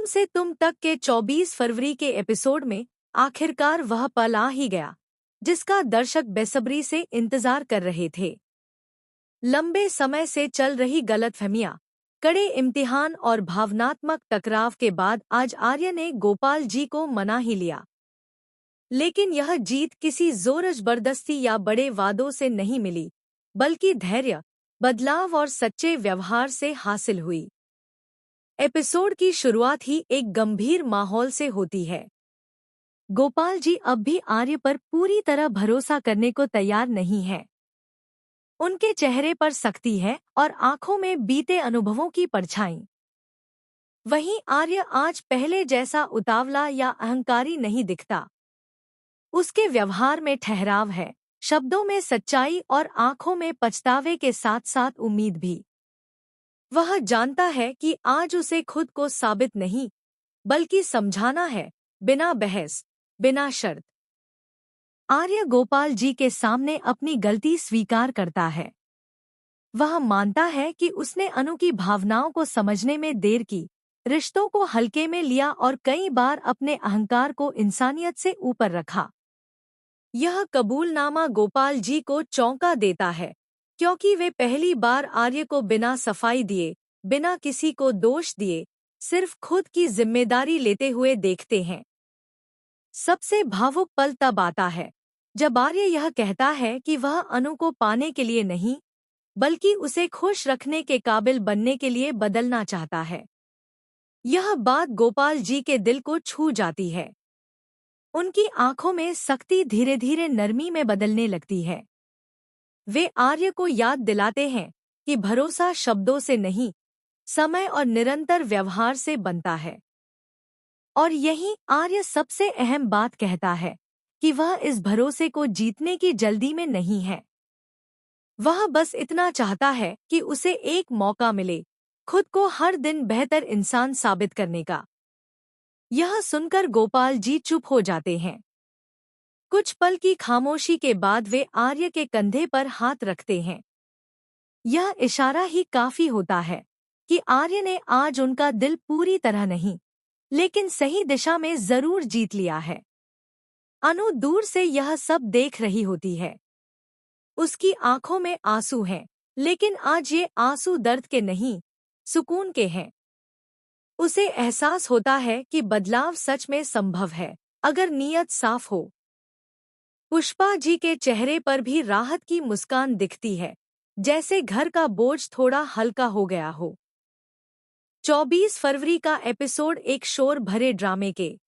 तुम से तुम तक के 24 फरवरी के एपिसोड में आखिरकार वह पल आ ही गया जिसका दर्शक बेसब्री से इंतजार कर रहे थे। लंबे समय से चल रही गलतफहमियां, कड़े इम्तिहान और भावनात्मक टकराव के बाद आज आर्य ने गोपाल जी को मना ही लिया। लेकिन यह जीत किसी जोर जबरदस्ती या बड़े वादों से नहीं मिली, बल्कि धैर्य, बदलाव और सच्चे व्यवहार से हासिल हुई। एपिसोड की शुरुआत ही एक गंभीर माहौल से होती है। गोपाल जी अब भी आर्य पर पूरी तरह भरोसा करने को तैयार नहीं है। उनके चेहरे पर सख्ती है और आंखों में बीते अनुभवों की परछाई। वहीं आर्य आज पहले जैसा उतावला या अहंकारी नहीं दिखता। उसके व्यवहार में ठहराव है, शब्दों में सच्चाई और आंखों में पछतावे के साथ साथ उम्मीद भी। वह जानता है कि आज उसे खुद को साबित नहीं, बल्कि समझाना है, बिना बहस, बिना शर्त। आर्य गोपाल जी के सामने अपनी गलती स्वीकार करता है। वह मानता है कि उसने अनु की भावनाओं को समझने में देर की, रिश्तों को हल्के में लिया और कई बार अपने अहंकार को इंसानियत से ऊपर रखा। यह कबूलनामा गोपाल जी को चौंका देता है, क्योंकि वे पहली बार आर्य को बिना सफाई दिए, बिना किसी को दोष दिए, सिर्फ खुद की जिम्मेदारी लेते हुए देखते हैं। सबसे भावुक पल तब आता है जब आर्य यह कहता है कि वह अनु को पाने के लिए नहीं, बल्कि उसे खुश रखने के काबिल बनने के लिए बदलना चाहता है। यह बात गोपाल जी के दिल को छू जाती है। उनकी आंखों में सख्ती धीरे धीरे नरमी में बदलने लगती है। वे आर्य को याद दिलाते हैं कि भरोसा शब्दों से नहीं, समय और निरंतर व्यवहार से बनता है। और यही आर्य सबसे अहम बात कहता है कि वह इस भरोसे को जीतने की जल्दी में नहीं है। वह बस इतना चाहता है कि उसे एक मौका मिले, खुद को हर दिन बेहतर इंसान साबित करने का। यह सुनकर गोपाल जी चुप हो जाते हैं। कुछ पल की खामोशी के बाद वे आर्य के कंधे पर हाथ रखते हैं। यह इशारा ही काफी होता है कि आर्य ने आज उनका दिल पूरी तरह नहीं, लेकिन सही दिशा में जरूर जीत लिया है। अनु दूर से यह सब देख रही होती है। उसकी आंखों में आंसू हैं, लेकिन आज ये आंसू दर्द के नहीं, सुकून के हैं। उसे एहसास होता है कि बदलाव सच में संभव है, अगर नीयत साफ हो। पुष्पा जी के चेहरे पर भी राहत की मुस्कान दिखती है, जैसे घर का बोझ थोड़ा हल्का हो गया हो। 24 फरवरी का एपिसोड एक शोर भरे ड्रामे के